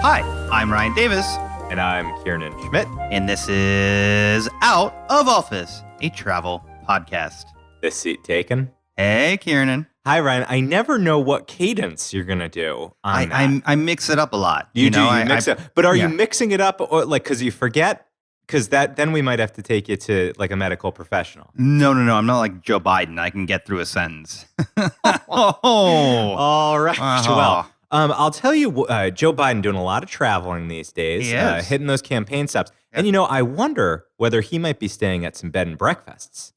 Hi, I'm Ryan Davis, And I'm Kieran Schmidt. and this is Out of Office, a travel podcast. This seat taken. Hey, Kieran. Hi, Ryan. I never know what cadence you're going to do on that. I mix it up a lot. You mix it. But are yeah. you mixing it up or like because you forget? Because then we might have to take you to like a medical professional. No. I'm not like Joe Biden. I can get through a sentence. All right. Uh-huh. Well, I'll tell you, Joe Biden doing a lot of traveling these days, He is. hitting those campaign stops. Yeah. And, I wonder whether he might be staying at some bed and breakfasts.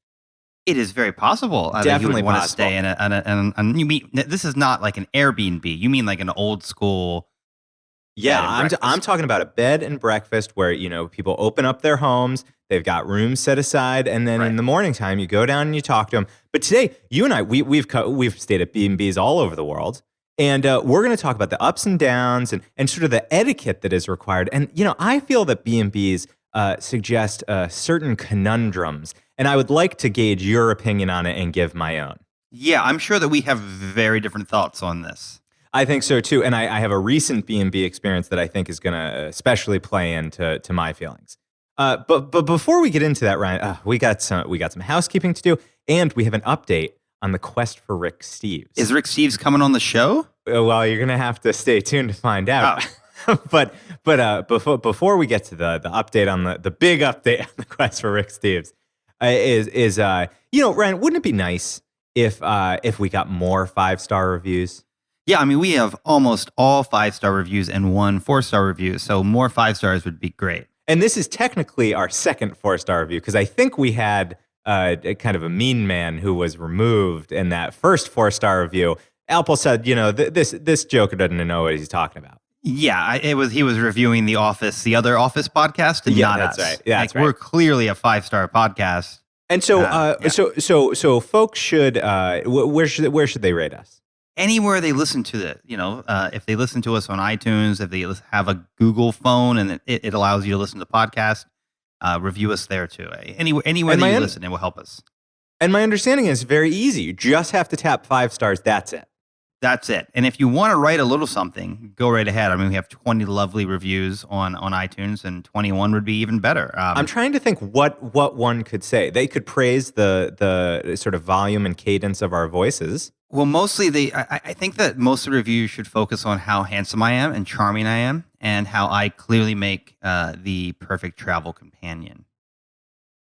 It is very possible. Definitely you would want to possible. stay in and you mean this is not like an Airbnb. You mean like an old school. Yeah, Bed and I'm breakfast. talking about a bed and breakfast where, people open up their homes, they've got rooms set aside, and then Right. in the morning time, you go down and you talk to them. But today, you and I, we've stayed at B&Bs all over the world, and we're going to talk about the ups and downs and sort of the etiquette that is required. And, I feel that B&Bs suggest certain conundrums, and I would like to gauge your opinion on it and give my own. Yeah, I'm sure that we have very different thoughts on this. I think so too, and I have a recent B&B experience that I think is going to especially play into my feelings. But before we get into that, Ryan, we got some housekeeping to do, and we have an update on the quest for Rick Steves. Is Rick Steves coming on the show? Well, you're going to have to stay tuned to find out. Oh. but before we get to the update on the big update on the quest for Rick Steves, is Ryan, wouldn't it be nice if we got more 5-star reviews? Yeah, I mean, we have almost all 5-star reviews and 1 4-star review, so more 5 stars would be great. And this is technically our second 4-star review because I think we had a kind of a mean man who was removed in that first 4-star review. Alpo said, this joker doesn't know what he's talking about. Yeah, he was reviewing the other Office podcast, and Yeah, not that's us. right. Yeah, that's right. We're clearly a 5-star podcast. And so, Yeah. so folks should where should they rate us? Anywhere they listen to it, if they listen to us on iTunes, if they have a Google phone and it allows you to listen to podcasts, review us there too. Anywhere And that you listen, it will help us. And my understanding is very easy. You just have to tap 5 stars. That's it. That's it. And if you want to write a little something, go right ahead. I mean, we have 20 lovely reviews on iTunes, and 21 would be even better. I'm trying to think what one could say. They could praise the sort of volume and cadence of our voices. Well, mostly I think that most of the reviews should focus on how handsome I am and charming I am, and how I clearly make the perfect travel companion.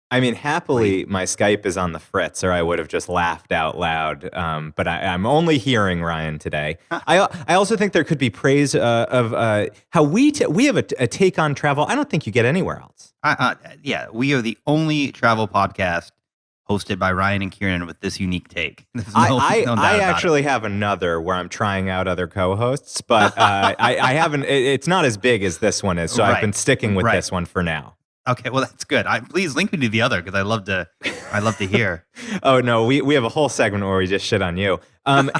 I mean, happily, my Skype is on the fritz, or I would have just laughed out loud. But I'm only hearing Ryan today. I also think there could be praise of how we have a take on travel. I don't think you get anywhere else. Yeah, we are the only travel podcast hosted by Ryan and Kieran with this unique take. There's no doubt I about actually have another where I'm trying out other co-hosts, but I haven't. It's not as big as this one is, so I've Right. been sticking with Right. this one for now. Okay, well that's good. Please link me to the other because I love to hear. Oh no, we have a whole segment where we just shit on you. And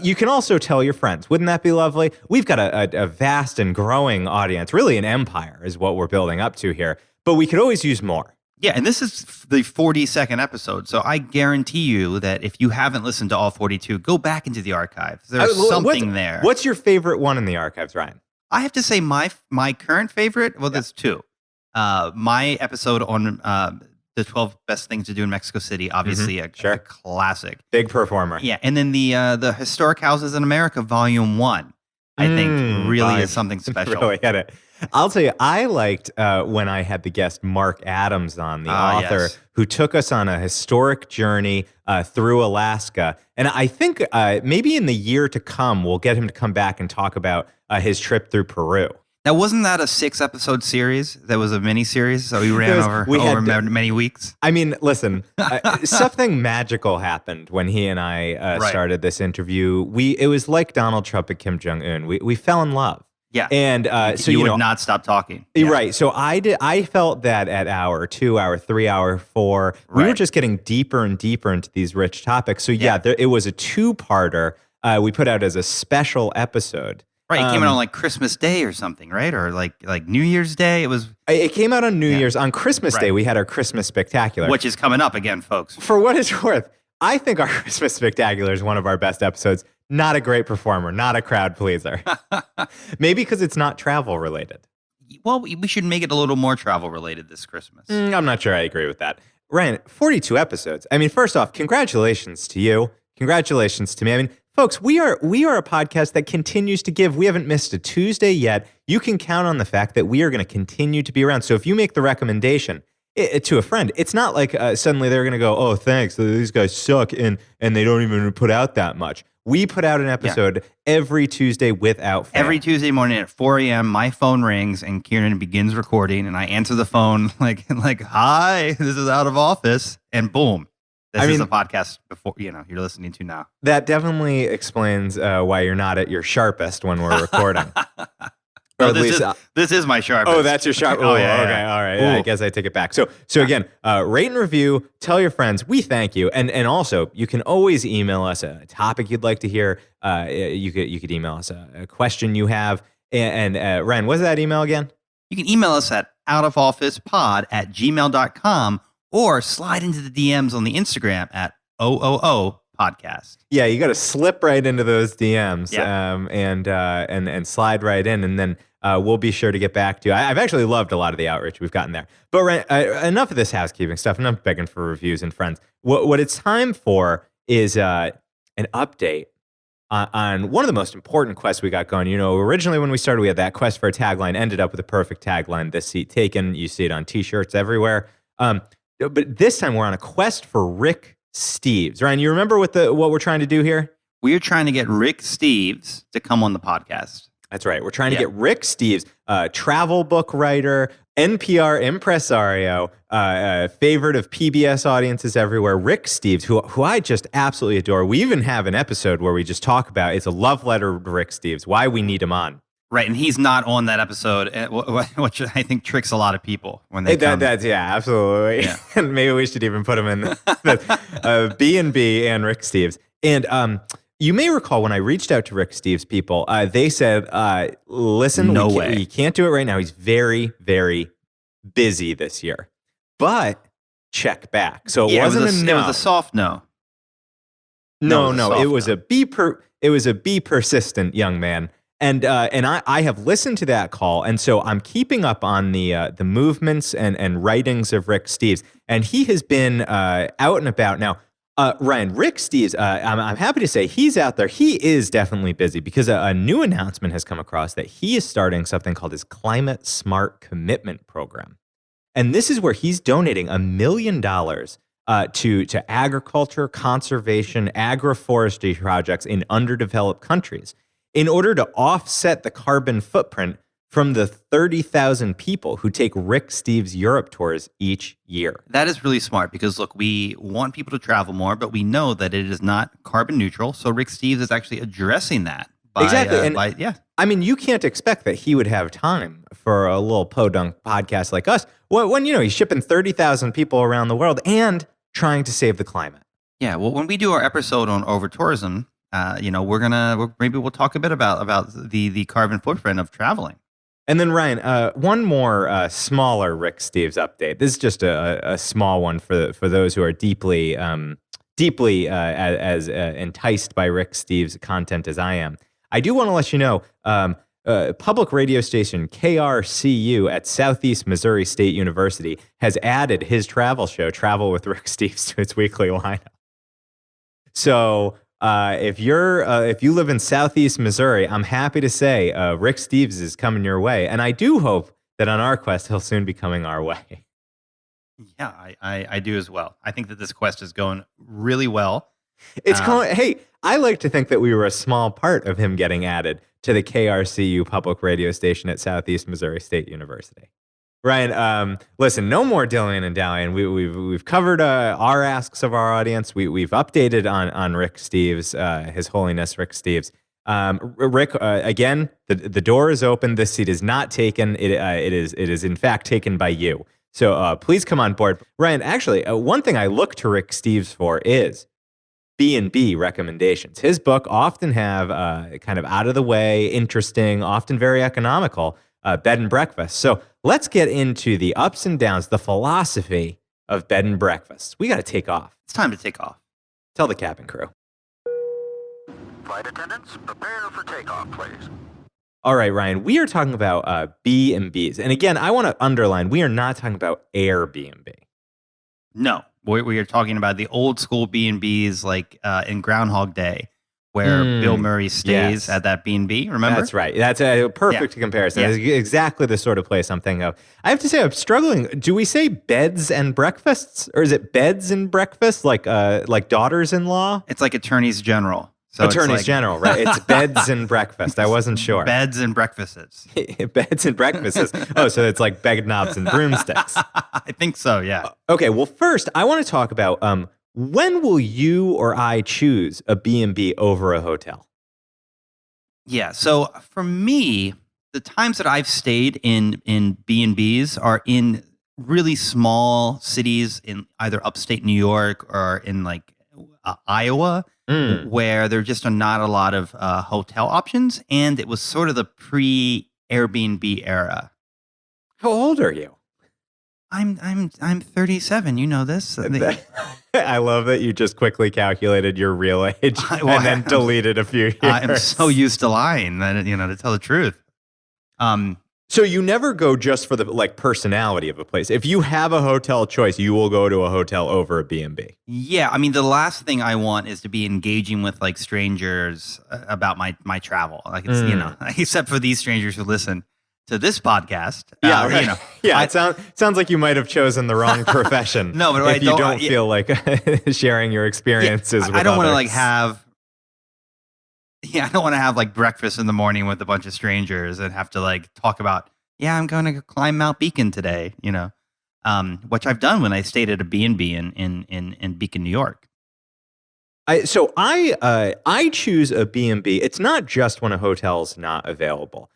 you can also tell your friends. Wouldn't that be lovely? We've got a vast and growing audience, really an empire is what we're building up to here. But we could always use more. Yeah, and this is the 42nd episode, so I guarantee you that if you haven't listened to all 42, go back into the archives. There's something there. What's your favorite one in the archives, Ryan? I have to say my current favorite, well, there's 2. My episode on the 12 best things to do in Mexico City, obviously a classic. Big performer. Yeah, and then the Historic Houses in America, Volume 1, I think really is something special. Really had it. I'll tell you, I liked when I had the guest Mark Adams on, the author, who took us on a historic journey through Alaska. And I think maybe in the year to come, we'll get him to come back and talk about his trip through Peru. Now, wasn't that a 6-episode series? That was a mini-series that we ran over many weeks? I mean, listen, something magical happened when he and I started this interview. It was like Donald Trump and Kim Jong-un. We fell in love. Yeah. And so you would not stop talking. Yeah. Right. So I felt that at hour 2, hour 3, hour 4, we were just getting deeper and deeper into these rich topics. So it was a 2-parter we put out as a special episode. Right, it came out on like Christmas Day or something, right? Or like New Year's Day. It came out on New Year's. On Christmas Day, we had our Christmas Spectacular. Which is coming up again, folks. For what it's worth, I think our Christmas Spectacular is one of our best episodes. Not a great performer, not a crowd pleaser. Maybe because it's not travel related. Well, we should make it a little more travel related this Christmas. I'm not sure I agree with that. Ryan, 42 episodes. I mean, first off, congratulations to you. Congratulations to me. I mean, folks, we are a podcast that continues to give. We haven't missed a Tuesday yet. You can count on the fact that we are going to continue to be around. So if you make the recommendation to a friend, it's not like suddenly they're going to go, oh, thanks, these guys suck, and they don't even put out that much. We put out an episode every Tuesday without fail. Every Tuesday morning at 4 a.m., my phone rings and Kieran begins recording, and I answer the phone like, hi, this is Out of Office, and boom. This is the podcast you're listening to now. That definitely explains why you're not at your sharpest when we're recording. This is my sharpest. Oh, that's your sharp. Oh, yeah. Okay, all right. Yeah, I guess I take it back. So again, rate and review. Tell your friends. We thank you, and also you can always email us a topic you'd like to hear. You could email us a question you have. And Ryan, what's that email again? You can email us at outofofficepod@gmail.com or slide into the DMs on the Instagram at OOO podcast. Yeah, you got to slip right into those DMs and slide right in, and then we'll be sure to get back to you. I've actually loved a lot of the outreach we've gotten there. But enough of this housekeeping stuff, enough begging for reviews and friends. What it's time for is an update on one of the most important quests we got going. You know, originally when we started, we had that quest for a tagline, ended up with a perfect tagline, "This Seat Taken." You see it on T-shirts everywhere. But this time we're on a quest for Rick Steves. Ryan, you remember what we're trying to do here? We're trying to get Rick Steves to come on the podcast. That's right. We're trying to get Rick Steves, travel book writer, NPR impresario, favorite of PBS audiences everywhere. Rick Steves, who I just absolutely adore. We even have an episode where we just talk about, it's a love letter to Rick Steves, why we need him on. Right, and he's not on that episode, which I think tricks a lot of people when they come. Yeah, absolutely. Yeah. And maybe we should even put him in the B&B and Rick Steves. And you may recall when I reached out to Rick Steves people, they said, listen, we can't do it right now. He's very, very busy this year. But check back. So it wasn't a no. It was a soft no. No. It was a be persistent, young man. And I have listened to that call, and so I'm keeping up on the movements and writings of Rick Steves, and he has been out and about. Now, Ryan, Rick Steves, I'm happy to say he's out there. He is definitely busy because a new announcement has come across that he is starting something called his Climate Smart Commitment Program, and this is where he's donating $1 million to agriculture, conservation, agroforestry projects in underdeveloped countries, in order to offset the carbon footprint from the 30,000 people who take Rick Steves Europe tours each year. That is really smart because, look, we want people to travel more, but we know that it is not carbon neutral. So Rick Steves is actually addressing that. Exactly. I mean, you can't expect that he would have time for a little podunk podcast like us when he's shipping 30,000 people around the world and trying to save the climate. Yeah, well, when we do our episode on over-tourism, maybe we'll talk a bit about the carbon footprint of traveling. And then Ryan, one more smaller Rick Steves update. This is just a small one for those who are deeply as enticed by Rick Steves' content as I am. I do want to let you know, public radio station KRCU at Southeast Missouri State University has added his travel show, Travel with Rick Steves, to its weekly lineup. So if you live in Southeast Missouri, I'm happy to say Rick Steves is coming your way, and I do hope that on our quest he'll soon be coming our way. Yeah, I do as well. I think that this quest is going really well. Hey, I like to think that we were a small part of him getting added to the KRCU public radio station at Southeast Missouri State University. Ryan, listen, no more dillying and dallying. We've covered our asks of our audience. We've updated on Rick Steves, His Holiness Rick Steves. Rick, again, the door is open. This seat is not taken. It is in fact taken by you. So please come on board. Ryan, actually, one thing I look to Rick Steves for is B&B recommendations. His book often have kind of out of the way, interesting, often very economical bed and breakfast. So let's get into the ups and downs, the philosophy of bed and breakfast. We got to take off. It's time to take off. Tell the cabin crew. Flight attendants, prepare for takeoff, please. All right, Ryan, we are talking about B&Bs. And again, I want to underline, we are not talking about Airbnb. No, we are talking about the old school B&Bs like in Groundhog Day, where Bill Murray stays at that B&B, remember? That's right. That's a perfect comparison. It's exactly the sort of place I'm thinking of. I have to say, I'm struggling. Do we say beds and breakfasts? Or is it beds and breakfasts, like daughters-in-law? It's like attorneys general. So attorneys general, right? It's beds and breakfast. I wasn't sure. Beds and breakfasts. Beds and breakfasts. Oh, so it's like bed knobs and broomsticks. I think so, yeah. Okay, well, first, I want to talk about when will you or I choose a B&B over a hotel? Yeah, so for me, the times that I've stayed in B&Bs are in really small cities in either upstate New York or in like Iowa, where there just are not a lot of hotel options, and it was sort of the pre-Airbnb era. How old are you? I'm 37. You know this. I love that you just quickly calculated your real age and then deleted a few years. I'm so used to lying that to tell the truth. So you never go just for the personality of a place. If you have a hotel choice, you will go to a hotel over a B&B. Yeah, I mean the last thing I want is to be engaging with like strangers about my travel. Like it's except for these strangers who listen to this podcast. Yeah, right. It sounds like you might have chosen the wrong profession. No, but if you don't feel like sharing your experiences with I don't want to I don't want to have like breakfast in the morning with a bunch of strangers and have to like talk about, I'm going to climb Mount Beacon today, which I've done when I stayed at a B&B in Beacon, New York. So I choose a B&B. It's not just when a hotel's not available.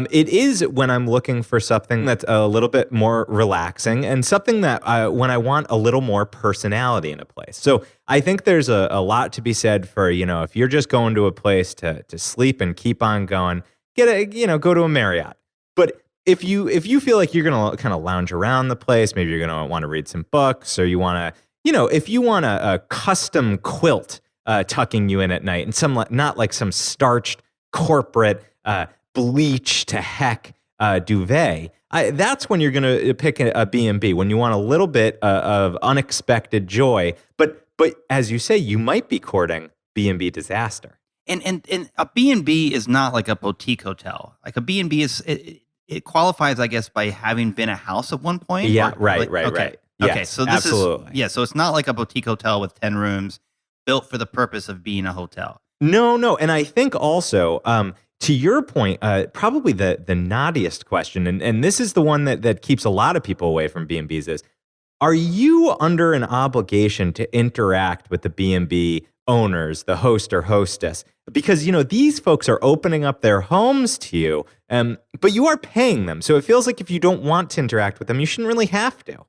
It is when I'm looking for something that's a little bit more relaxing and something that when I want a little more personality in a place. So I think there's a lot to be said for, if you're just going to a place to sleep and keep on going, go to a Marriott. But if you feel like you're going to kind of lounge around the place, maybe you're going to want to read some books, or you want to, if you want a custom quilt tucking you in at night and not like some starched corporate bleach to heck duvet, that's when you're going to pick a B&B, when you want a little bit of unexpected joy. But as you say, you might be courting B&B disaster. And a B&B is not like a boutique hotel. Like a B&B it qualifies, I guess, by having been a house at one point. Yeah, right. Okay, Yes, so this absolutely. so it's not like a boutique hotel with 10 rooms built for the purpose of being a hotel. No. And I think also, to your point, probably the naughtiest question, and this is the one that keeps a lot of people away from B&Bs is, are you under an obligation to interact with the B&B owners, the host or hostess? Because, these folks are opening up their homes to you, but you are paying them. So it feels like if you don't want to interact with them, you shouldn't really have to.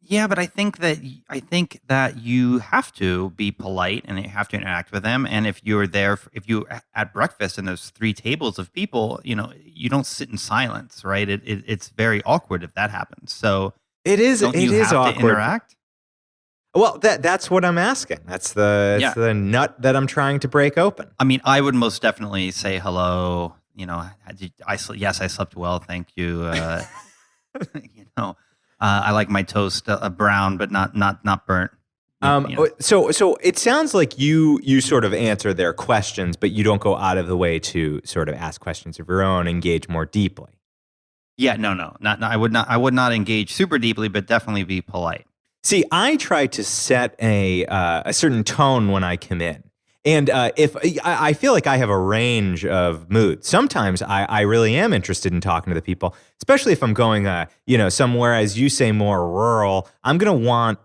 Yeah, but I think that you have to be polite and you have to interact with them. And if you're there, if you at breakfast and there's 3 tables of people, you don't sit in silence, right? It's very awkward if that happens. So it is awkward to interact. Well, that's what I'm asking. That's the nut that I'm trying to break open. I mean, I would most definitely say hello. I slept well, thank you. I like my toast brown, but not burnt. So it sounds like you sort of answer their questions, but you don't go out of the way to sort of ask questions of your own, engage more deeply. Yeah, no. I would not engage super deeply, but definitely be polite. See, I try to set a certain tone when I come in. And if I feel like I have a range of moods. Sometimes I really am interested in talking to the people, especially if I'm going, somewhere, as you say, more rural. I'm going to want,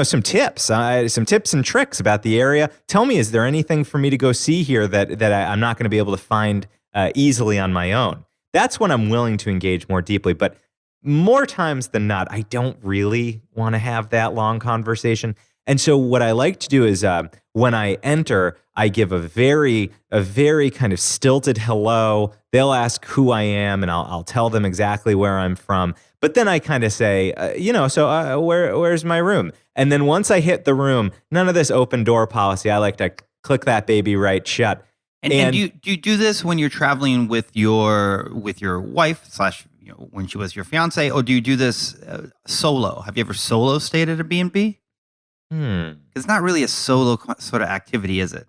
some tips and tricks about the area. Tell me, is there anything for me to go see here that I'm not going to be able to find easily on my own? That's when I'm willing to engage more deeply. But more times than not, I don't really want to have that long conversation. And so what I like to do is when I enter, I give a very kind of stilted hello. They'll ask who I am, and I'll tell them exactly where I'm from. But then I kind of say, where's my room? And then once I hit the room, none of this open door policy. I like to click that baby right shut. And do you do this when you're traveling with your wife slash when she was your fiance, or do you do this solo? Have you ever solo stayed at a B&B? It's not really a solo sort of activity, is it?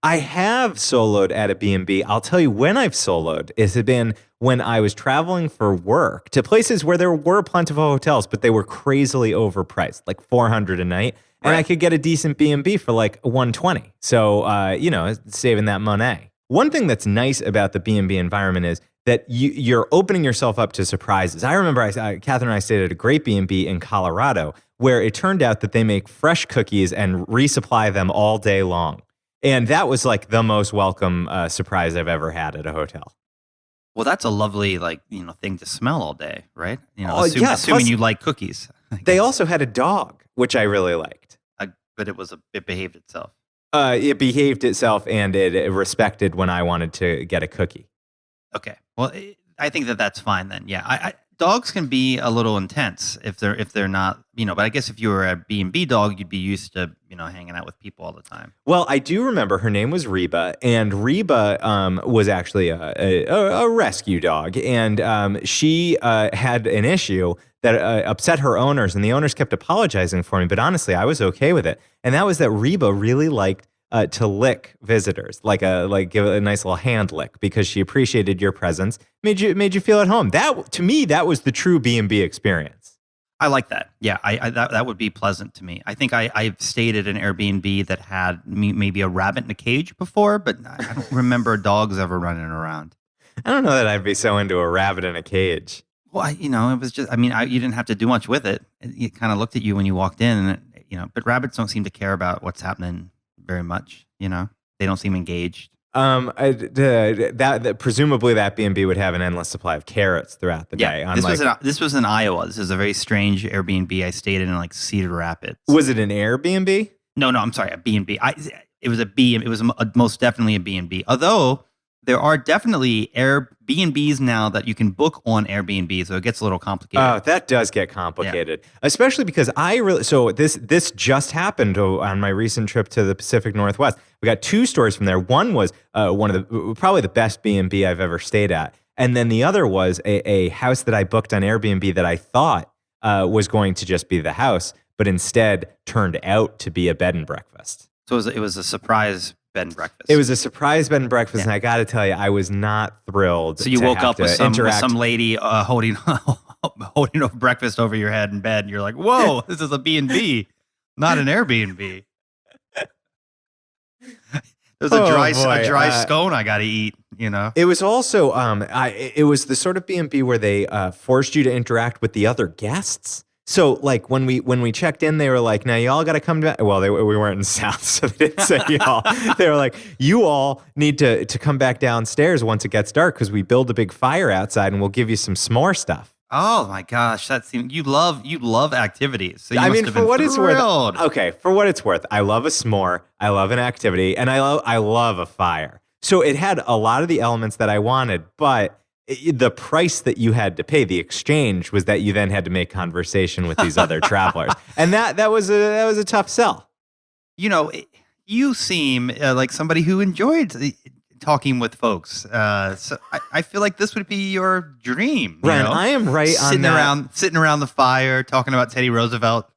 I have soloed at a B&B. I'll tell you when I've soloed. It's been when I was traveling for work to places where there were plentiful hotels, but they were crazily overpriced, like $400 a night. And I could get a decent B&B for like $120. So, saving that money. One thing that's nice about the B&B environment is that you're opening yourself up to surprises. I remember Catherine and I stayed at a great B&B in Colorado where it turned out that they make fresh cookies and resupply them all day long. And that was like the most welcome surprise I've ever had at a hotel. Well, that's a lovely thing to smell all day, right? Assuming Plus, you like cookies. They also had a dog, which I really liked. But it behaved itself. It behaved itself, and it respected when I wanted to get a cookie. Okay. Well, I think that's fine then. Yeah. Dogs can be a little intense if they're not, but I guess if you were a B&B dog, you'd be used to, hanging out with people all the time. Well, I do remember her name was Reba, and Reba was actually a rescue dog, and she had an issue that upset her owners, and the owners kept apologizing for me, but honestly, I was okay with it. And that was that Reba really liked to lick visitors, give a nice little hand lick, because she appreciated your presence, made you feel at home. That, to me, that was the true B&B experience. I like that. Yeah, that would be pleasant to me. I think I've stayed at an Airbnb that had maybe a rabbit in a cage before, but I don't remember dogs ever running around. I don't know that I'd be so into a rabbit in a cage. Well, it was just, you didn't have to do much with it. It kind of looked at you when you walked in, and but rabbits don't seem to care about what's happening very much. They don't seem engaged. Presumably that B&B would have an endless supply of carrots throughout the day. This was in Iowa. This is a very strange Airbnb I stayed in like Cedar Rapids. Was it an Airbnb? No, I'm sorry, a B&B. It was a B. It was most definitely a B&B. Although there are definitely Airbnbs now that you can book on Airbnb, so it gets a little complicated. Oh, that does get complicated, especially because this just happened on my recent trip to the Pacific Northwest. We got two stories from there. One was probably the best B&B I've ever stayed at, and then the other was a house that I booked on Airbnb that I thought was going to just be the house, but instead turned out to be a bed and breakfast. So it was a surprise bed and breakfast. It was a surprise bed and breakfast, and I got to tell you, I was not thrilled. So you woke up with some lady holding a breakfast over your head in bed, and you're like, "Whoa, this is a B&B, not an Airbnb." There's a dry scone I got to eat. It was also it was the sort of B&B where they forced you to interact with the other guests. So, like, when we checked in, they were like, now y'all got to come back. Well, we weren't in the South, so they didn't say y'all. They were like, you all need to come back downstairs once it gets dark, because we build a big fire outside and we'll give you some s'more stuff. Oh my gosh, you love activities. So you for what it's worth, okay, for what it's worth, I love a s'more, I love an activity, and I love a fire. So it had a lot of the elements that I wanted, but the price that you had to pay, the exchange, was that you then had to make conversation with these other travelers, and that was a tough sell. You seem like somebody who enjoyed talking with folks. So I feel like this would be your dream. Ryan, I am right on that. Sitting around the fire, talking about Teddy Roosevelt.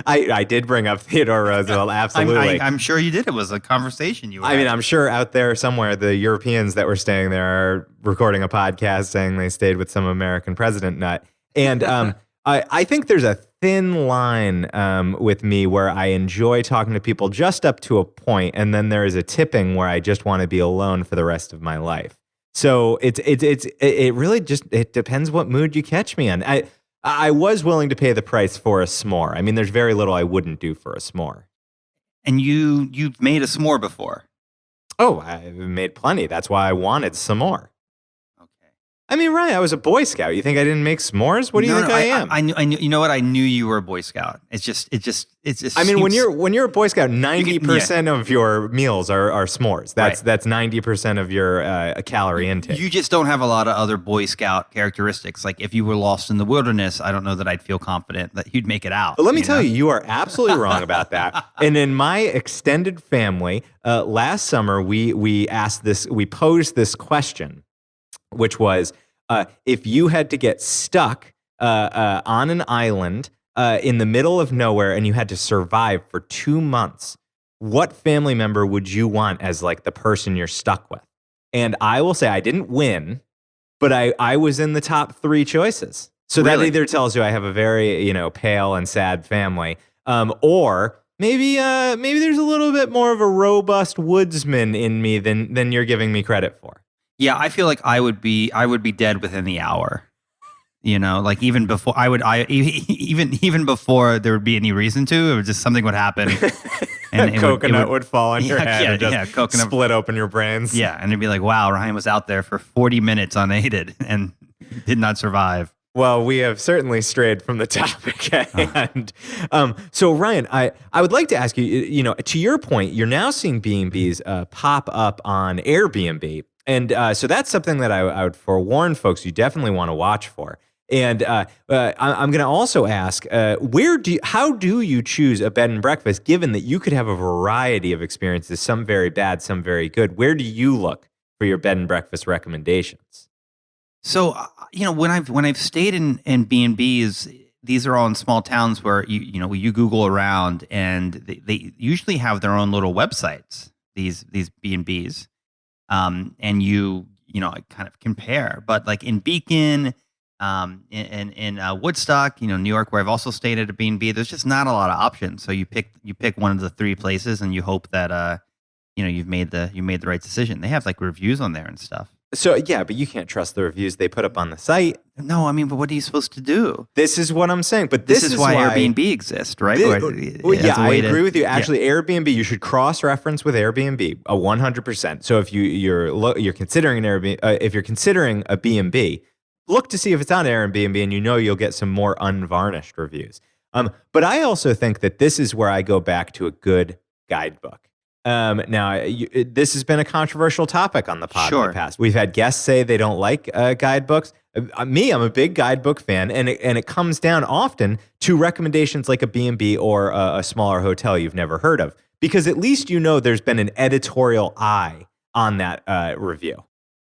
I did bring up Theodore Roosevelt, absolutely. I'm sure you did. It was a conversation you were having. I'm sure out there somewhere, the Europeans that were staying there are recording a podcast saying they stayed with some American president nut. And I think there's a thin line with me where I enjoy talking to people just up to a point, and then there is a tipping where I just want to be alone for the rest of my life. So it really just depends what mood you catch me in. I was willing to pay the price for a s'more. I mean, there's very little I wouldn't do for a s'more. And you've made a s'more before? Oh, I've made plenty. That's why I wanted some more. Okay. I mean, Ryan, I was a Boy Scout. You think I didn't make s'mores? What do you think I am? I knew. You know what? I knew you were a Boy Scout. It's just. I mean, when you're a Boy Scout, 90% of your meals are s'mores. That's 90% of your calorie intake. You just don't have a lot of other Boy Scout characteristics. Like if you were lost in the wilderness, I don't know that I'd feel confident that you'd make it out. But let me tell you, you are absolutely wrong about that. And in my extended family, last summer we posed this question, which was, if you had to get stuck on an island in the middle of nowhere and you had to survive for 2 months, what family member would you want as like the person you're stuck with? And I will say I didn't win, but I was in the top 3 choices. So that either tells you I have a very, pale and sad family, or maybe there's a little bit more of a robust woodsman in me than you're giving me credit for. Yeah, I feel like I would be dead within the hour. Like even before even before there would be any reason to, it would just something would happen. And coconut would fall on your head and just coconut split open your brains. Yeah, and it'd be like, wow, Ryan was out there for 40 minutes unaided and did not survive. Well, we have certainly strayed from the topic at hand. So, Ryan, I would like to ask you, to your point, you're now seeing B&Bs pop up on Airbnb. And so that's something that I would forewarn folks you definitely want to watch for. And I'm going to also ask, how do you choose a bed and breakfast, given that you could have a variety of experiences, some very bad, some very good? Where do you look for your bed and breakfast recommendations? So, when I've stayed in B&Bs, these are all in small towns where you Google around and they usually have their own little websites, these B&Bs. And you kind of compare, but like in Beacon, in Woodstock, New York, where I've also stayed at a B&B, there's just not a lot of options. So you pick one of the 3 places and you hope that, you've made the right decision. They have like reviews on there and stuff. So yeah, but you can't trust the reviews they put up on the site. No, I mean, but what are you supposed to do? This is what I'm saying. But this is why Airbnb exists, right? I agree with you. Actually, Airbnb, you should cross-reference with Airbnb 100%. So if you're considering an Airbnb, if you're considering a B&B, look to see if it's on Airbnb, and you'll get some more unvarnished reviews. But I also think that this is where I go back to a good guidebook. Now, this has been a controversial topic on the pod in the past. We've had guests say they don't like guidebooks. I'm a big guidebook fan, and it comes down often to recommendations like a B&B or a smaller hotel you've never heard of, because at least there's been an editorial eye on that review.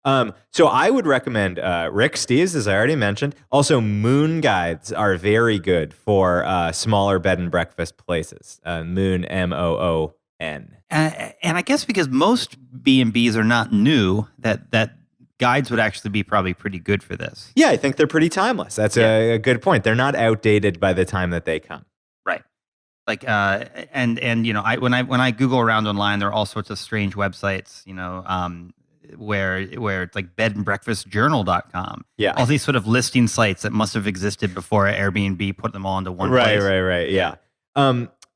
So I would recommend Rick Steves, as I already mentioned. Also, Moon Guides are very good for smaller bed and breakfast places. Moon, MOON. And I guess because most B&Bs are not new, that guides would actually be probably pretty good for this. Yeah, I think they're pretty timeless. That's a good point. They're not outdated by the time that they come. Right. Like when I Google around online, there are all sorts of strange websites, where it's like bedandbreakfastjournal.com. Yeah. All these sort of listing sites that must have existed before Airbnb put them all into one place. Right. Yeah.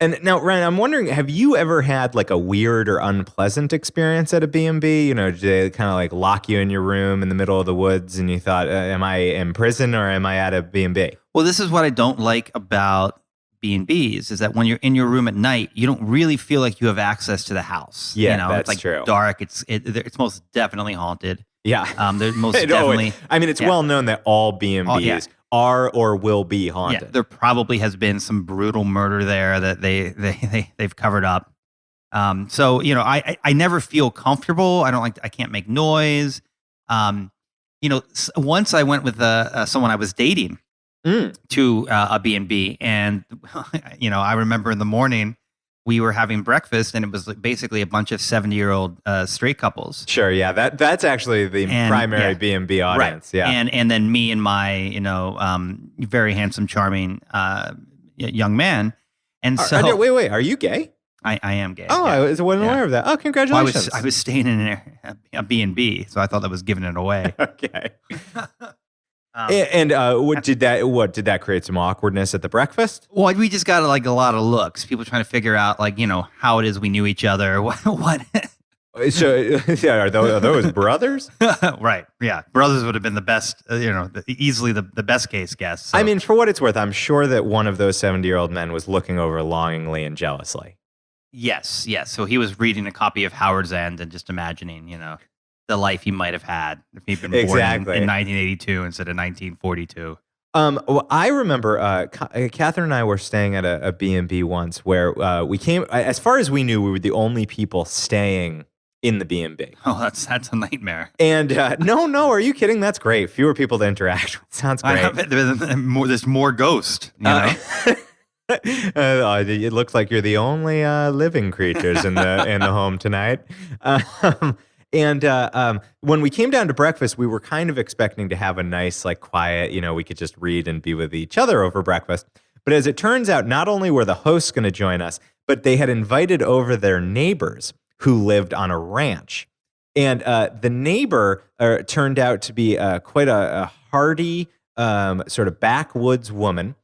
And now, Ryan, I'm wondering, have you ever had like a weird or unpleasant experience at a B&B? Did they kind of like lock you in your room in the middle of the woods and you thought, am I in prison or am I at a B&B? Well, this is what I don't like about B&Bs is that when you're in your room at night, you don't really feel like you have access to the house. Yeah, that's it's like true. Dark. It's most definitely haunted. Yeah. They're most definitely. It's well known that all B&Bs are or will be haunted. Yeah, there probably has been some brutal murder there that they've covered up. So I never feel comfortable. I can't make noise. Once I went with someone I was dating to a B&B, and I remember in the morning we were having breakfast, and it was basically a bunch of 70-year-old straight couples. Sure, yeah, that's actually the primary B&B audience, right. Yeah, and then me and my very handsome, charming young man, and wait, are you gay? I am gay. Oh, I wasn't aware of that. Oh, congratulations! Well, I was staying in a B&B, so I thought that was giving it away. Okay. What did that create some awkwardness at the breakfast? Well, we just got like a lot of looks. People trying to figure out how it is we knew each other. What So, yeah, are those brothers? Right. Yeah. Brothers would have been the best, easily the best case guess. So. I mean, for what it's worth, I'm sure that one of those 70-year-old men was looking over longingly and jealously. Yes. So he was reading a copy of Howard's End and just imagining, the life he might have had if he'd been born in 1982 instead of 1942. Well, I remember Catherine and I were staying at a B&B once where we came, as far as we knew, we were the only people staying in the B&B. Oh, that's a nightmare. And no, are you kidding? That's great. Fewer people to interact with. Sounds great. There's more ghost, It looks like you're the only living creatures in the home tonight. And when we came down to breakfast, we were kind of expecting to have a nice, like, quiet, we could just read and be with each other over breakfast. But as it turns out, not only were the hosts going to join us, but they had invited over their neighbors who lived on a ranch. And the neighbor turned out to be quite a hardy, sort of backwoods woman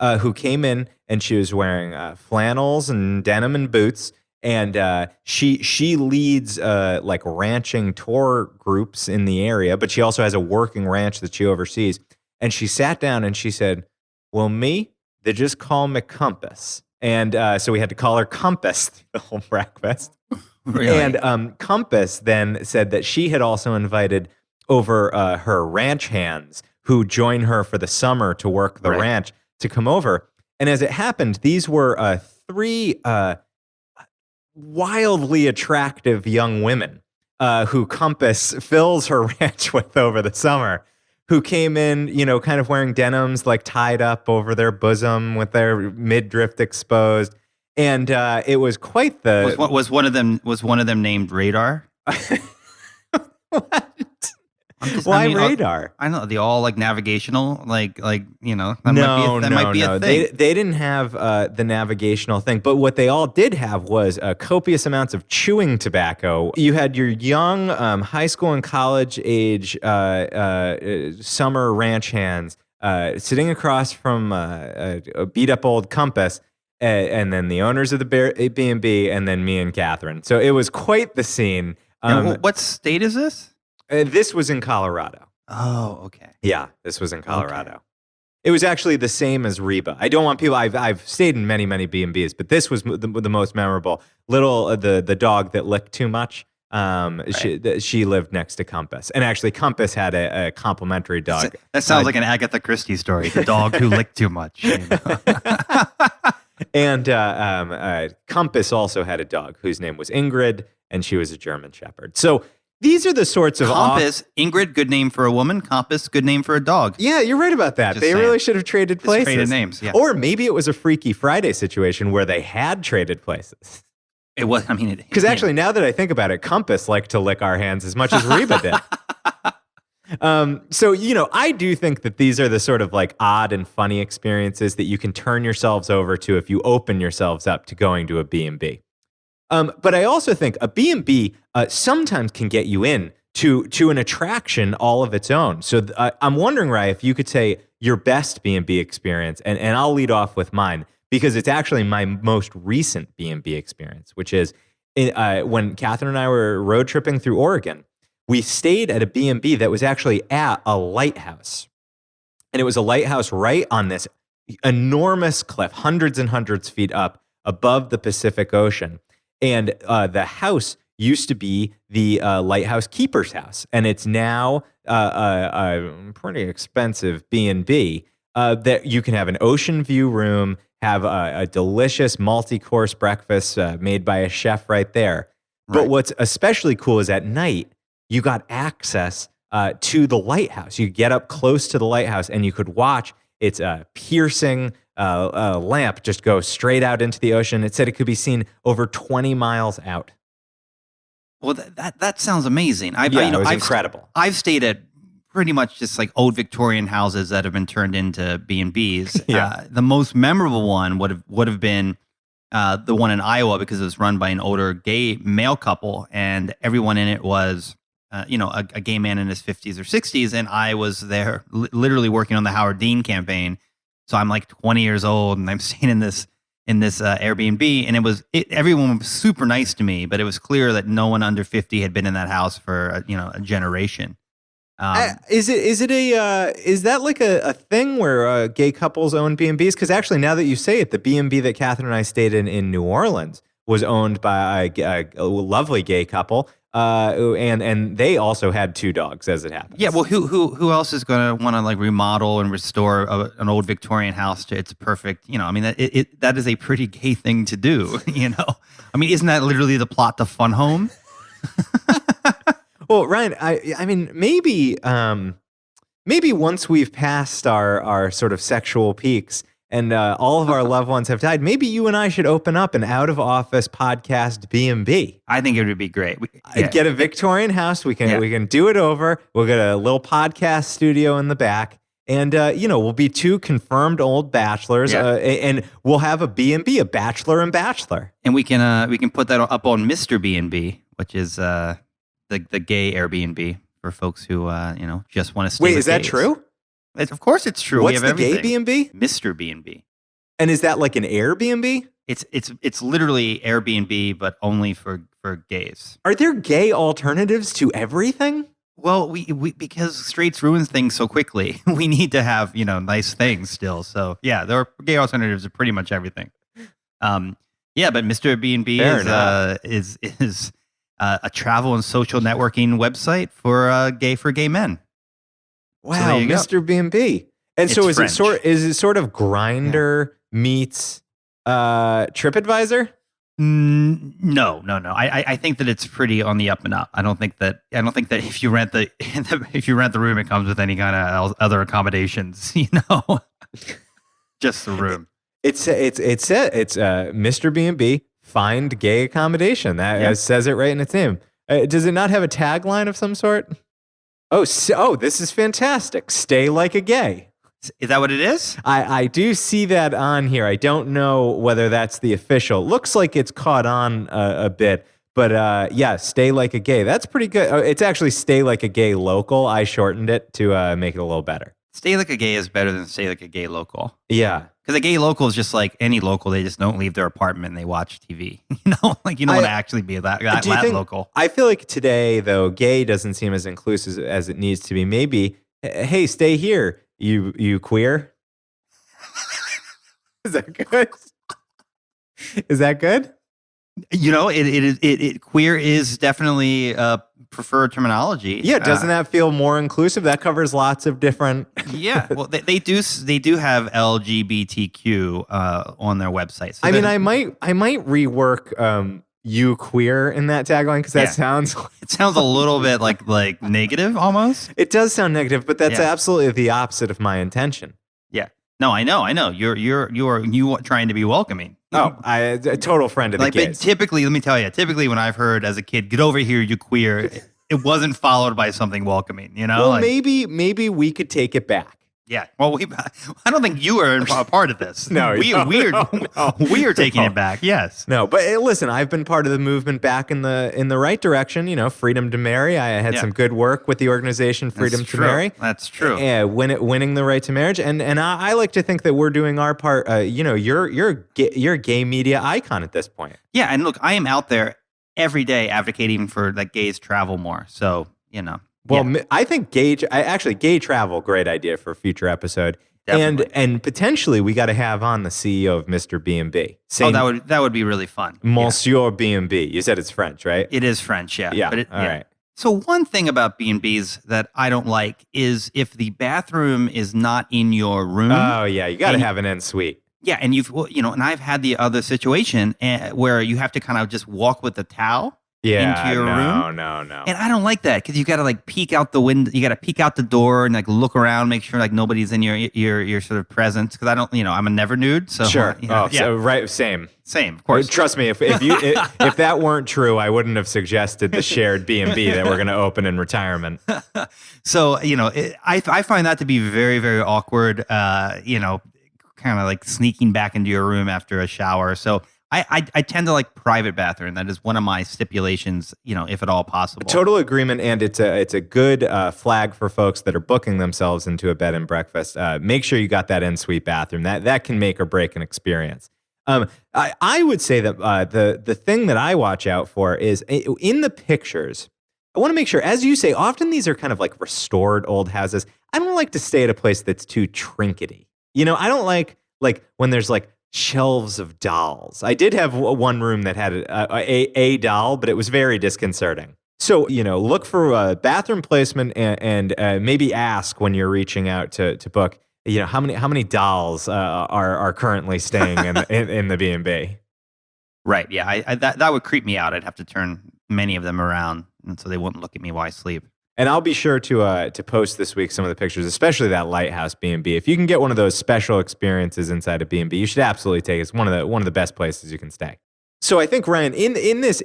who came in, and she was wearing flannels and denim and boots. And she leads like ranching tour groups in the area, but she also has a working ranch that she oversees. And she sat down and she said, well, they just call me Compass. And so we had to call her Compass the whole breakfast. Really? And Compass then said that she had also invited over her ranch hands who join her for the summer to work the ranch to come over. And as it happened, these were three wildly attractive young women who Compass fills her ranch with over the summer, who came in, kind of wearing denims like tied up over their bosom with their midriff exposed. And it was quite the... Was one of them named Radar? What? Why Radar? I know, the all like navigational, that might be a thing. They didn't have the navigational thing, but what they all did have was copious amounts of chewing tobacco. You had your young high school and college age summer ranch hands sitting across from a beat up old Compass, and then the owners of the B&B, and then me and Catherine. So it was quite the scene. What state is this? This was in Colorado. Oh, okay. Yeah, this was in Colorado. Okay. It was actually the same as Reba. I don't want people. I've stayed in many B&Bs, but this was the most memorable. The dog that licked too much. She lived next to Compass, and actually Compass had a complimentary dog. That sounds like an Agatha Christie story. The dog who licked too much. And Compass also had a dog whose name was Ingrid, and she was a German Shepherd. So these are the sorts of... Compass, Ingrid, good name for a woman. Compass, good name for a dog. Yeah, you're right about that. They really should have traded places. Traded names, yeah. Or maybe it was a Freaky Friday situation where they had traded places. It was, because actually, now that I think about it, Compass liked to lick our hands as much as Reba did. So, I do think that these are the sort of like odd and funny experiences that you can turn yourselves over to if you open yourselves up to going to a B&B. But I also think a B&B sometimes can get you in to an attraction all of its own. So I'm wondering, Rye, if you could say your best B&B experience, and I'll lead off with mine, because it's actually my most recent B&B experience, which is when Catherine and I were road tripping through Oregon. We stayed at a B&B that was actually at a lighthouse. And it was a lighthouse right on this enormous cliff, hundreds and hundreds of feet up above the Pacific Ocean. And the house used to be the lighthouse keeper's house. And it's now a pretty expensive B&B that you can have an ocean view room, have a delicious multi-course breakfast made by a chef right there. Right. But what's especially cool is at night, you got access to the lighthouse. You get up close to the lighthouse and you could watch its piercing lamp just go straight out into the ocean. It said it could be seen over 20 miles out. Well, that sounds amazing. It was incredible. I've stayed at pretty much just like old Victorian houses that have been turned into B&Bs. Yeah. The most memorable one would have been the one in Iowa, because it was run by an older gay male couple, and everyone in it was a gay man in his 50s or 60s, and I was there literally working on the Howard Dean campaign. So I'm like 20 years old, and I'm staying in this in this Airbnb, and everyone was super nice to me, but it was clear that no one under 50 had been in that house for a generation. Is that like a thing where gay couples own B&Bs? Because actually, now that you say it, the B&B that Catherine and I stayed in New Orleans was owned by a lovely gay couple, and they also had 2 dogs, as it happens. Yeah, well, who else is going to want to like remodel and restore an old Victorian house to its perfect? That is a pretty gay thing to do. Isn't that literally the plot to Fun Home? Well, Ryan, I mean, maybe once we've passed our sort of sexual peaks and all of our loved ones have died, maybe you and I should open up an out-of-office podcast B&B. I think it would be great. Get a Victorian house. We can do it over. We'll get a little podcast studio in the back. And, we'll be 2 confirmed old bachelors, and we'll have a B&B, a bachelor and bachelor. And we can put that up on Mr. B&B, which is the gay Airbnb for folks who just want to stay. Wait, is that true? Of course it's true. What's the gay B&B? Mr. B&B. And is that like an Airbnb? It's literally Airbnb, but only for gays. Are there gay alternatives to everything? Well, we because straights ruins things so quickly, we need to have nice things still. So yeah, there are gay alternatives to pretty much everything. But Mr. B&B is a travel and social networking website for gay men. Wow, so Mr. B&B. And so is French. it sort of Grindr meets TripAdvisor? No. I think that it's pretty on the up and up. I don't think that if you rent the room, it comes with any kind of other accommodations. Just the room. It's Mr. B&B. Find gay accommodation. That says it right in its name. Does it not have a tagline of some sort? Oh, this is fantastic. Stay like a gay. Is that what it is? I do see that on here. I don't know whether that's the official. Looks like it's caught on a bit. But stay like a gay. That's pretty good. It's actually stay like a gay local. I shortened it to make it a little better. Stay like a gay is better than stay like a gay local. Yeah. Because a gay local is just like any local. They just don't leave their apartment and they watch TV. You don't want to actually be that local. I feel like today, though, gay doesn't seem as inclusive as it needs to be. Maybe, hey, stay here, you queer. Is that good? Is that good? It queer is definitely preferred terminology. Yeah, doesn't that feel more inclusive? That covers lots of different. Yeah, well, they do have LGBTQ on their website. So I might rework you queer in that tagline because that sounds. It sounds a little bit like negative almost. It does sound negative, but that's absolutely the opposite of my intention. Yeah. No, I know. You're trying to be welcoming. Oh, a total friend of the kids. Typically, let me tell you, when I've heard as a kid, get over here, you queer, it wasn't followed by something welcoming, Well, maybe we could take it back. Yeah. Well, I don't think you are a part of this. No, we are taking it back. Yes. No, but listen, I've been part of the movement back in the right direction. Freedom to marry. I had some good work with the organization Freedom to Marry. That's true. Yeah, winning the right to marriage, and I like to think that we're doing our part. You're a gay media icon at this point. Yeah, and look, I am out there every day advocating for that gays travel more. So Well, I think gay travel, great idea for a future episode. Definitely. And potentially we got to have on the CEO of Mr. B&B. That would be really fun. Monsieur B&B. You said it's French, right? It is French, yeah. Yeah, all right. So one thing about B&Bs that I don't like is if the bathroom is not in your room. Oh, yeah, you got to have an en suite. Yeah, and and I've had the other situation where you have to kind of just walk with the towel. Into your room. No. And I don't like that because you got to peek out the window. You got to peek out the door and look around, make sure nobody's in your sort of presence. Because I don't, I'm a never nude. So sure. So right, same, of course. Trust me, if that weren't true, I wouldn't have suggested the shared B&B that we're going to open in retirement. So I find that to be very, very awkward. Kind of sneaking back into your room after a shower. So. I tend to like private bathroom. That is one of my stipulations, if at all possible. Total agreement, and it's a good flag for folks that are booking themselves into a bed and breakfast. Make sure you got that en suite bathroom. That can make or break an experience. I would say that the thing that I watch out for is in the pictures. I want to make sure, as you say, often these are kind of like restored old houses. I don't like to stay at a place that's too trinkety. I don't like when there's like shelves of dolls. I did have one room that had a doll, but it was very disconcerting. So, look for bathroom placement and maybe ask when you're reaching out to book, how many dolls are currently staying in the B&B. Right. Yeah. That would creep me out. I'd have to turn many of them around, and so they wouldn't look at me while I sleep. And I'll be sure to post this week some of the pictures, especially that lighthouse B&B. If you can get one of those special experiences inside a B&B, you should absolutely take it. It's one of the best places you can stay. So I think, Ryan, in this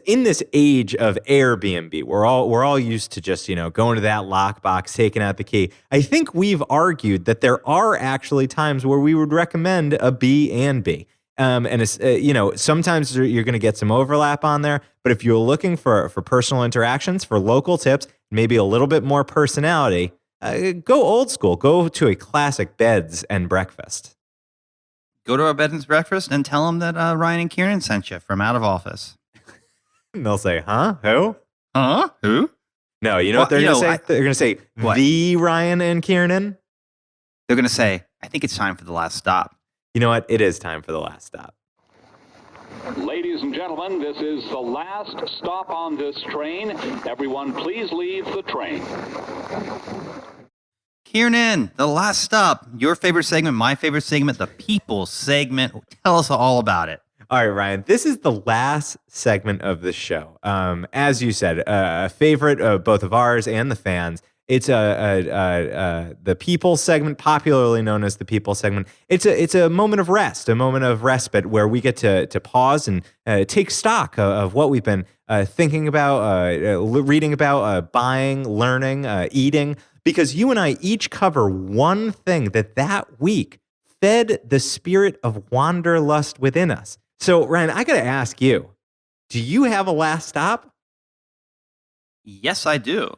age of Airbnb, we're all used to just going to that lockbox, taking out the key. I think we've argued that there are actually times where we would recommend a B&B. And it's, sometimes you're going to get some overlap on there. But if you're looking for personal interactions, for local tips, maybe a little bit more personality, go old school. Go to a classic beds and breakfast. Go to a bed and breakfast and tell them that Ryan and Kieran sent you from out of office. And they'll say, huh? Who? Huh? Who? No, you know what they're going to say? They're going to say, what? The Ryan and Kieran? They're going to say, I think it's time for the last stop. You know what? It is time for the last stop. Ladies and gentlemen, this is the last stop on this train. Everyone, please leave the train. Kieran, the last stop. Your favorite segment, my favorite segment, the people segment. Tell us all about it. All right, Ryan, this is the last segment of the show. As you said, a favorite of both of ours and the fans. It's the people segment, popularly known as the people segment. It's a moment of rest, a moment of respite where we get to pause and take stock of what we've been thinking about, reading about, buying, learning, eating. Because you and I each cover one thing that week fed the spirit of wanderlust within us. So, Ryan, I got to ask you, do you have a last stop? Yes, I do.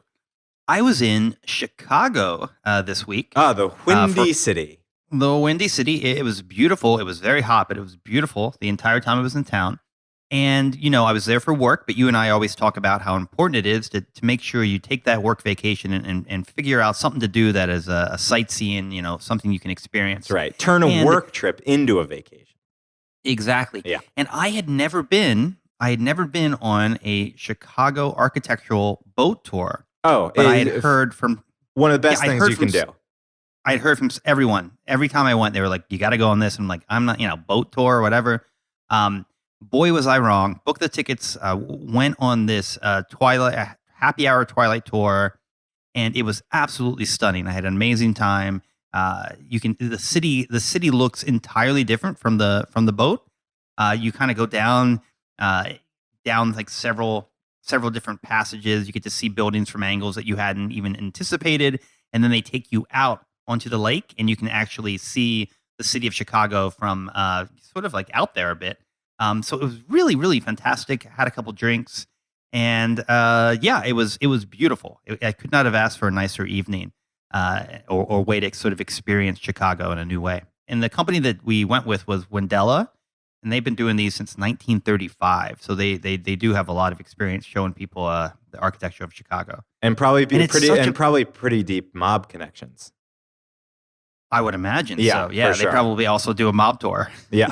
I was in Chicago this week. The Windy City. The Windy City. It was beautiful. It was very hot, but it was beautiful the entire time I was in town. And, I was there for work, but you and I always talk about how important it is to make sure you take that work vacation and figure out something to do that is a sightseeing, something you can experience. That's right. Turn a work trip into a vacation. Exactly. Yeah. And I had never been on a Chicago architectural boat tour. Oh, but I had heard from one of the best things you can do. I had heard from everyone. Every time I went, they were like, you got to go on this. And I'm like, I'm not, boat tour or whatever. Boy, was I wrong. Booked the tickets, went on this happy hour twilight tour, and it was absolutely stunning. I had an amazing time. The city looks entirely different from the boat. You kind of go down like several different passages. You get to see buildings from angles that you hadn't even anticipated, and then they take you out onto the lake, and you can actually see the city of Chicago from sort of like out there a bit. So it was really, really fantastic. Had a couple drinks, and it was beautiful. I could not have asked for a nicer evening or way to sort of experience Chicago in a new way. And the company that we went with was Wendella, and they've been doing these since 1935. So they do have a lot of experience showing people the architecture of Chicago, and probably pretty deep mob connections. I would imagine. Yeah, so. Yeah, sure. They probably also do a mob tour. Yeah.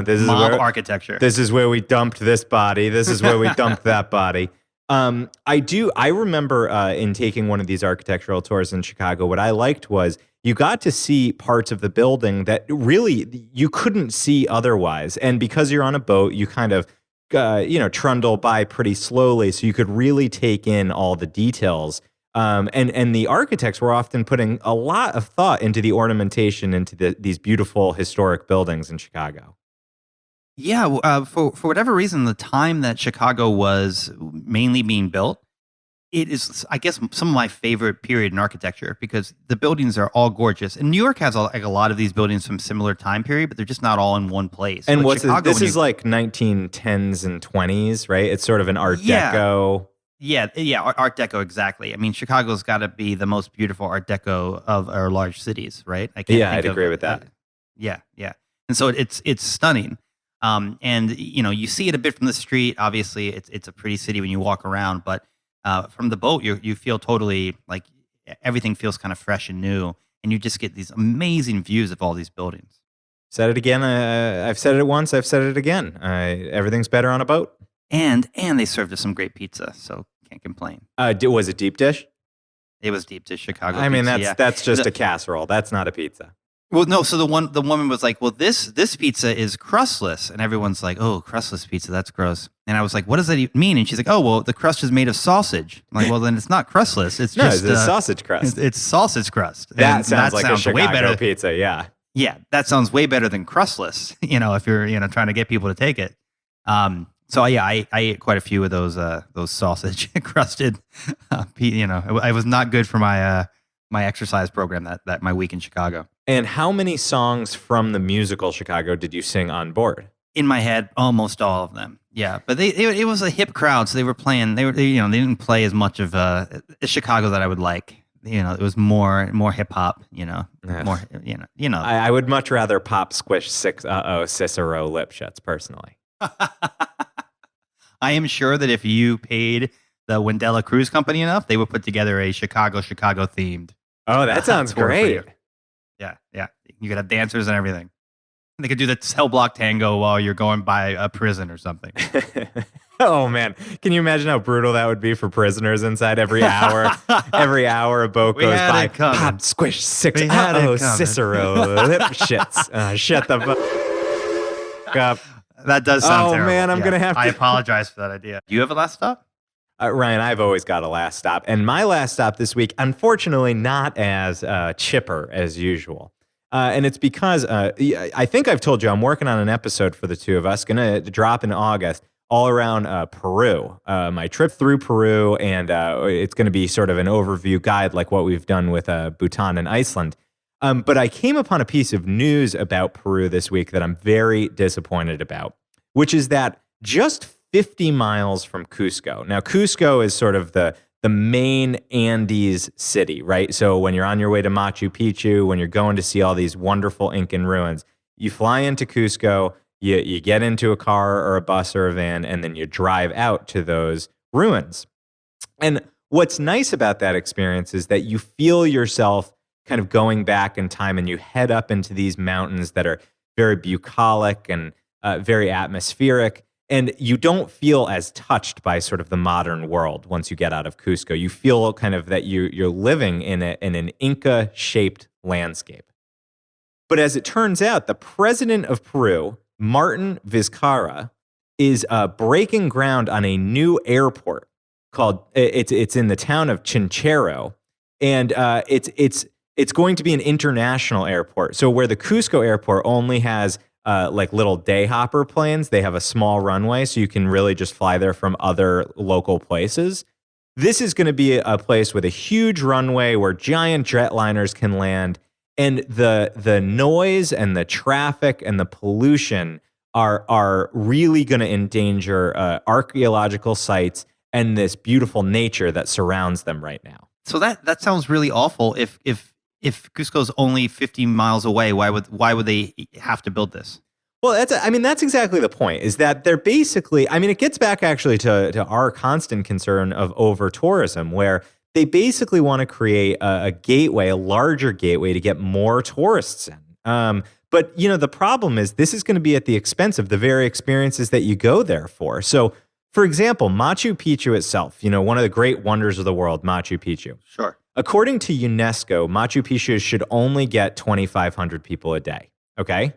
This is mob architecture. This is where we dumped this body. This is where we dumped that body. I remember in taking one of these architectural tours in Chicago, what I liked was you got to see parts of the building that really you couldn't see otherwise. And because you're on a boat, you kind of, trundle by pretty slowly. So you could really take in all the details. And the architects were often putting a lot of thought into the ornamentation into these beautiful historic buildings in Chicago. Yeah, for whatever reason, the time that Chicago was mainly being built, it is, I guess, some of my favorite period in architecture because the buildings are all gorgeous. And New York has a lot of these buildings from similar time period, but they're just not all in one place. And like this is like 1910s and 20s, right? It's sort of an Art Deco. Yeah, Art Deco, exactly. I mean, Chicago's got to be the most beautiful Art Deco of our large cities, right? I'd agree with that. Yeah. And so it's stunning. And you see it a bit from the street. Obviously, it's a pretty city when you walk around, but from the boat, you feel totally like everything feels kind of fresh and new, and you just get these amazing views of all these buildings. Said it again. I've said it once. I've said it again. Everything's better on a boat. And they served us some great pizza, so can't complain. Was it deep dish? It was deep dish Chicago. I mean, pizza, that's just a casserole. That's not a pizza. Well, no. So the woman was like, "Well, this pizza is crustless," and everyone's like, "Oh, crustless pizza, that's gross." And I was like, "What does that even mean?" And she's like, "Oh, well, the crust is made of sausage." I'm like, well, then it's not crustless. It's just it's a sausage crust. It's sausage crust. That sounds like a Chicago way better. pizza. Yeah. Yeah, that sounds way better than crustless. If you're trying to get people to take it. So yeah, I ate quite a few of those sausage crusted. It was not good for my exercise program that my week in Chicago. And how many songs from the musical Chicago did you sing on board? In my head, almost all of them. Yeah, but it was a hip crowd, so they were playing. They didn't play as much of Chicago that I would like. It was more hip hop. More. I would much rather pop squish Cicero lip shuts personally. I am sure that if you paid the Wendella Cruise Company enough, they would put together a Chicago themed. Oh, that sounds great. Yeah. You could have dancers and everything. They could do the cell block tango while you're going by a prison or something. Oh, man. Can you imagine how brutal that would be for prisoners inside every hour? Every hour a boat goes by. Pop, squish, Cicero, lip shits. Shut the fuck up. That does sound terrible. Oh, man, I'm going to have to. I apologize for that idea. Do you have a last stop? Ryan, I've always got a last stop. And my last stop this week, unfortunately, not as chipper as usual. And it's because I think I've told you I'm working on an episode for the two of us, going to drop in August, all around Peru, my trip through Peru. And it's going to be sort of an overview guide like what we've done with Bhutan and Iceland. But I came upon a piece of news about Peru this week that I'm very disappointed about, which is that just 50 miles from Cusco. Now, Cusco is sort of the main Andes city, right? So when you're on your way to Machu Picchu, when you're going to see all these wonderful Incan ruins, you fly into Cusco, you get into a car or a bus or a van, and then you drive out to those ruins. And what's nice about that experience is that you feel yourself kind of going back in time, and you head up into these mountains that are very bucolic and very atmospheric. And you don't feel as touched by sort of the modern world once you get out of Cusco. You feel kind of that you're living in an Inca-shaped landscape. But as it turns out, the president of Peru, Martin Vizcarra, is breaking ground on a new airport called. It's in the town of Chinchero, and it's going to be an international airport. So where the Cusco airport only has like little day hopper planes, they have a small runway, so you can really just fly there from other local places. This is going to be a place with a huge runway where giant jetliners can land, and the noise and the traffic and the pollution are really going to endanger archaeological sites and this beautiful nature that surrounds them right now. So that sounds really awful. If Cusco's only 50 miles away, why would they have to build this? Well, that's exactly the point, is that they're basically, it gets back actually to our constant concern of over-tourism, where they basically want to create a gateway, a larger gateway to get more tourists in. But, the problem is this is going to be at the expense of the very experiences that you go there for. So, for example, Machu Picchu itself, one of the great wonders of the world, Machu Picchu. Sure. According to UNESCO, Machu Picchu should only get 2,500 people a day, okay?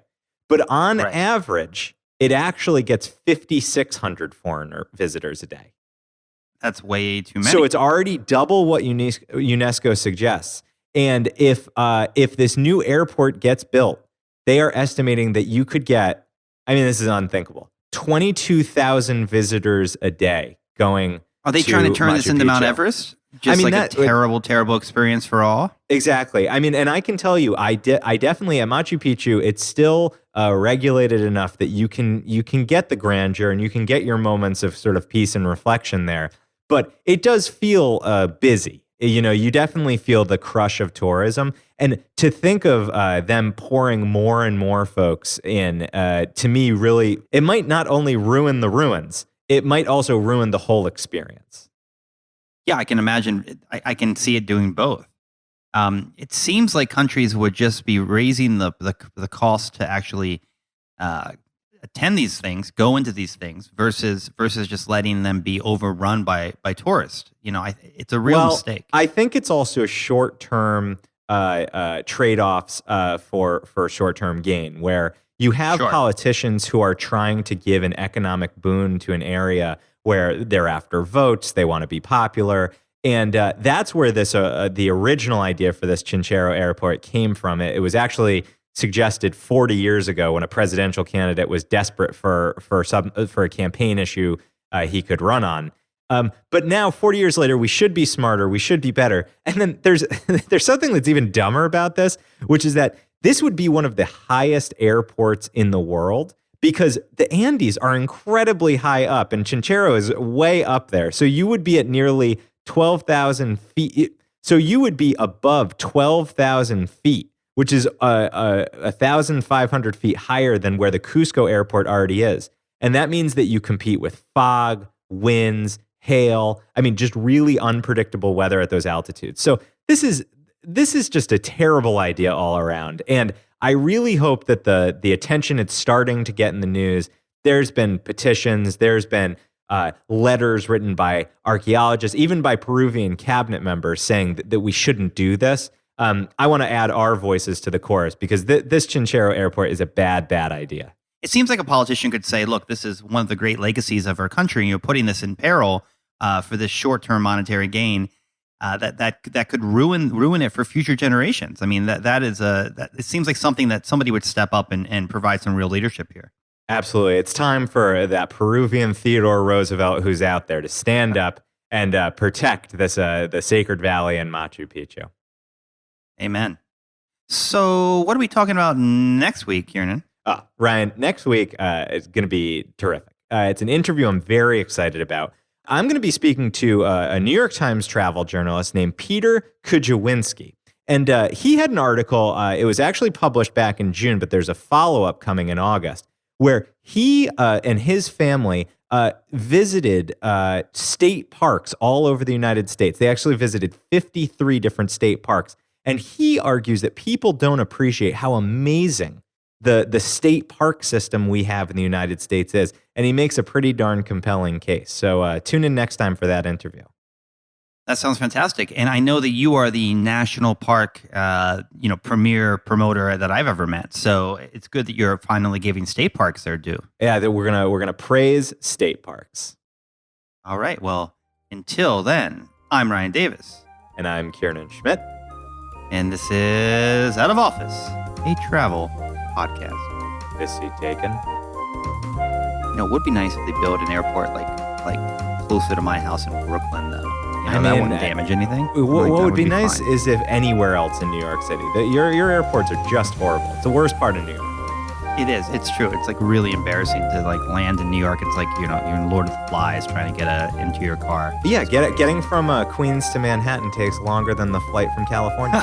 But on average, it actually gets 5,600 foreigner visitors a day. That's way too many. So it's already double what UNESCO suggests. And if this new airport gets built, they are estimating that you could get, this is unthinkable, 22,000 visitors a day going. Are they trying to turn this into Mount Everest? Just a terrible, terrible experience for all? Exactly. And I can tell you, I definitely, at Machu Picchu, it's still regulated enough that you can get the grandeur and you can get your moments of sort of peace and reflection there. But it does feel busy. you definitely feel the crush of tourism. And to think of them pouring more and more folks in, to me, really, it might not only ruin the ruins, it might also ruin the whole experience. Yeah, I can imagine. I can see it doing both. It seems like countries would just be raising the cost to actually attend these things, go into these things, versus just letting them be overrun by tourists. It's a real mistake. I think it's also short-term trade-offs for short-term gain, where you have politicians who are trying to give an economic boon to an area where they're after votes, they want to be popular. And that's where this the original idea for this Chinchero Airport came from. It was actually suggested 40 years ago when a presidential candidate was desperate for a campaign issue he could run on. But now, 40 years later, we should be smarter, we should be better. And then there's something that's even dumber about this, which is that this would be one of the highest airports in the world, because the Andes are incredibly high up, and Chinchero is way up there. So you would be at nearly 12,000 feet. So you would be above 12,000 feet, which is 1,500 feet higher than where the Cusco airport already is. And that means that you compete with fog, winds, hail. I mean, just really unpredictable weather at those altitudes. So this is just a terrible idea all around. And I really hope that the attention it's starting to get in the news, there's been petitions, there's been letters written by archaeologists, even by Peruvian cabinet members saying that we shouldn't do this. I want to add our voices to the chorus, because this Chinchero Airport is a bad idea. It seems like a politician could say, look, this is one of the great legacies of our country, and you're putting this in peril for this short-term monetary gain that could ruin it for future generations. I mean, it seems like something that somebody would step up and provide some real leadership here. Absolutely. It's time for that Peruvian Theodore Roosevelt who's out there to stand up and protect this the Sacred Valley and Machu Picchu. Amen. So what are we talking about next week, Kiernan? Ryan, next week is going to be terrific. It's an interview I'm very excited about. I'm going to be speaking to a New York Times travel journalist named Peter Kujawinski. And he had an article, it was actually published back in June, but there's a follow-up coming in August, where he and his family visited state parks all over the United States. They actually visited 53 different state parks. And he argues that people don't appreciate how amazing the state park system we have in the United States is. And he makes a pretty darn compelling case. So tune in next time for that interview. That sounds fantastic. And I know that you are the national park, premier promoter that I've ever met. So it's good that you're finally giving state parks their due. Yeah, that we're gonna praise state parks. All right. Well, until then, I'm Ryan Davis. And I'm Kiernan Schmidt. And this is Out of Office, a travel podcast. This seat taken. It would be nice if they built an airport like closer to my house in Brooklyn, though. That wouldn't damage anything. What would be nice is if anywhere else in New York City. Your airports are just horrible. It's the worst part of New York. It is. It's true. It's like really embarrassing to land in New York. It's like, you're in Lord of the Flies trying to get into your car. Yeah, getting from Queens to Manhattan takes longer than the flight from California.